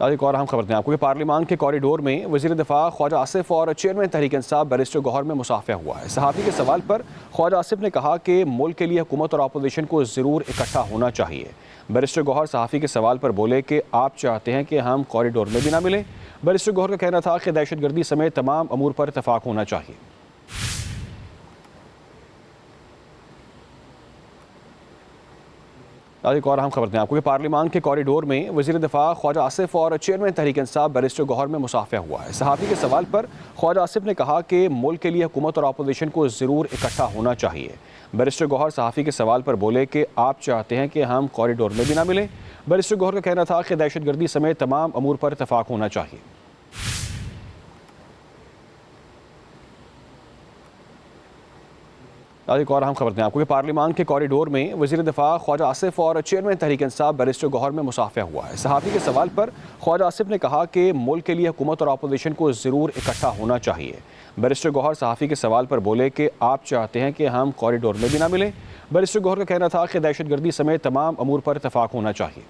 एक और अहम खबर दें आपको कि पार्लिमान के कॉरिडोर में वज़ीर दिफा ख्वाजा आसिफ और चेयरमैन तहरीक इंसाफ बैरिस्टर गौहर में मुसाफिया हुआ है। सहाफ़ी के सवाल पर ख्वाजा आसिफ ने कहा कि मुल्क के लिए हुकूमत और अपोजिशन को ज़रूर इकट्ठा होना चाहिए। बैरिस्टर गौहर सहाफ़ी के सवाल पर बोले कि आप चाहते हैं कि हम कॉरिडोर में भी ना मिलें। बैरिस्टर गौहर का कहना था कि दहशतगर्दी समेत तमाम अमूर पर इतफाक़ होना चाहिए। एक और अहम खबर दें आपको कि पार्लिमान के कॉरिडोर में वज़ीर दिफा ख्वाजा आसिफ और चेयरमैन तहरीक इंसाफ बैरिस्टर गौहर में मुसाफिया हुआ है। सहाफ़ी के सवाल पर ख्वाजा आसिफ ने कहा कि मुल्क के लिए हुकूमत और अपोजिशन को ज़रूर इकट्ठा होना चाहिए। बैरिस्टर गौहर सहाफ़ी के सवाल पर बोले कि आप चाहते हैं कि हम कॉरिडोर में भी ना मिलें। बैरिस्टर गौहर का कहना था कि दहशतगर्दी समेत तमाम अमूर पर इतफाक़ होना चाहिए। एक और अहम खबर दें आपको कि पार्लिमान के कॉरिडोर में वज़ीर दिफा ख्वाजा आसिफ और चेयरमैन तहरीक इंसाफ बैरिस्टर गौहर में मुसाफिया हुआ है। सहाफ़ी के सवाल पर ख्वाजा आसिफ ने कहा कि मुल्क के लिए हुकूमत और अपोजिशन को ज़रूर इकट्ठा होना चाहिए। बैरिस्टर गौहर सहाफ़ी के सवाल पर बोले कि आप चाहते हैं कि हम कॉरिडोर में भी ना मिलें। बैरिस्टर गौहर का कहना था कि दहशतगर्दी समेत तमाम अमूर पर इतफाक़ होना चाहिए।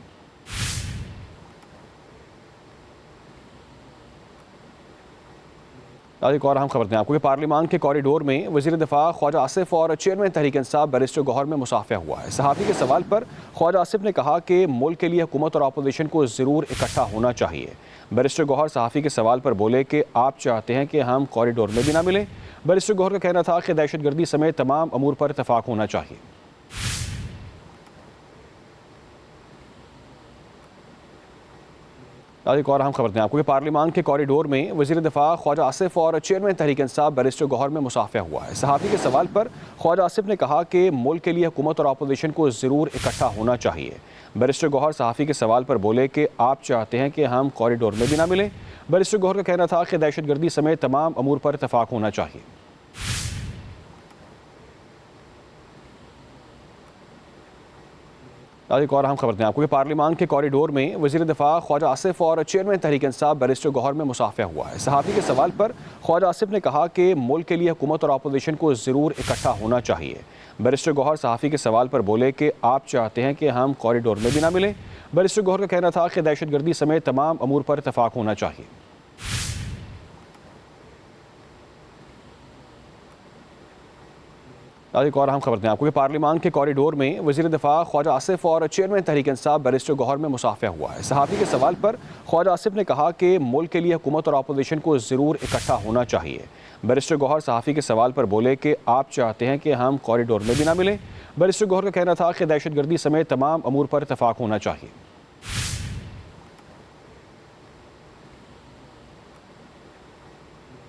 एक और अहम खबर दें आपको कि पार्लिमान के कॉरिडोर में वज़ीर दिफा ख्वाजा आसिफ और चेयरमैन तहरीक इंसाफ बैरिस्टर गौहर में मुसाफिया हुआ है। सहाफ़ी के सवाल पर ख्वाजा आसिफ ने कहा कि मुल्क के लिए हुकूमत और अपोजिशन को ज़रूर इकट्ठा होना चाहिए। बैरिस्टर गौहर सहाफ़ी के सवाल पर बोले कि आप चाहते हैं कि हम कॉरिडोर में भी ना मिलें। बैरिस्टर गौहर का कहना था कि दहशतगर्दी समेत तमाम अमूर पर इतफाक़ होना चाहिए। एक और अहम खबर दें आपको कि पार्लिमान के कॉरिडोर में वज़ीर दिफा ख्वाजा आसिफ और चेयरमैन तहरीक इंसाफ बैरिस्टर गौहर में मुसाफिया हुआ है। सहाफ़ी के सवाल पर ख्वाजा आसिफ ने कहा कि मुल्क के लिए हुकूमत और अपोजिशन को ज़रूर इकट्ठा होना चाहिए। बैरिस्टर गौहर सहाफ़ी के सवाल पर बोले कि आप चाहते हैं कि हम कॉरिडोर में भी ना मिलें। बैरिस्टर गौहर का कहना था कि दहशतगर्दी समेत तमाम अमूर पर इतफाक़ होना चाहिए। एक और अहम खबर दें आपको कि पार्लिमान के कॉरिडोर में वज़ीर दिफा ख्वाजा आसिफ और चेयरमैन तहरीक इंसाफ बैरिस्टर गौहर में मुसाफिया हुआ है। सहाफ़ी के सवाल पर ख्वाजा आसिफ ने कहा कि मुल्क के लिए हुकूमत और अपोजिशन को ज़रूर इकट्ठा होना चाहिए। बैरिस्टर गौहर सहाफ़ी के सवाल पर बोले कि आप चाहते हैं कि हम कॉरिडोर में भी ना मिलें। बैरिस्टर गौहर का कहना था कि दहशतगर्दी समेत तमाम अमूर पर इतफाक़ होना चाहिए। एक और अहम खबर दें आपको कि पार्लिमान के कॉरिडोर में वज़ीर दिफा ख्वाजा आसिफ और चेयरमैन तहरीक इंसाफ बैरिस्टर गौहर में मुसाफिया हुआ है। सहाफ़ी के सवाल पर ख्वाजा आसिफ ने कहा कि मुल्क के लिए हुकूमत और अपोजिशन को ज़रूर इकट्ठा होना चाहिए। बैरिस्टर गौहर सहाफ़ी के सवाल पर बोले कि आप चाहते हैं कि हम कॉरिडोर में भी ना मिलें। बैरिस्टर गौहर का कहना था कि दहशतगर्दी समेत तमाम अमूर पर इतफाक़ होना चाहिए।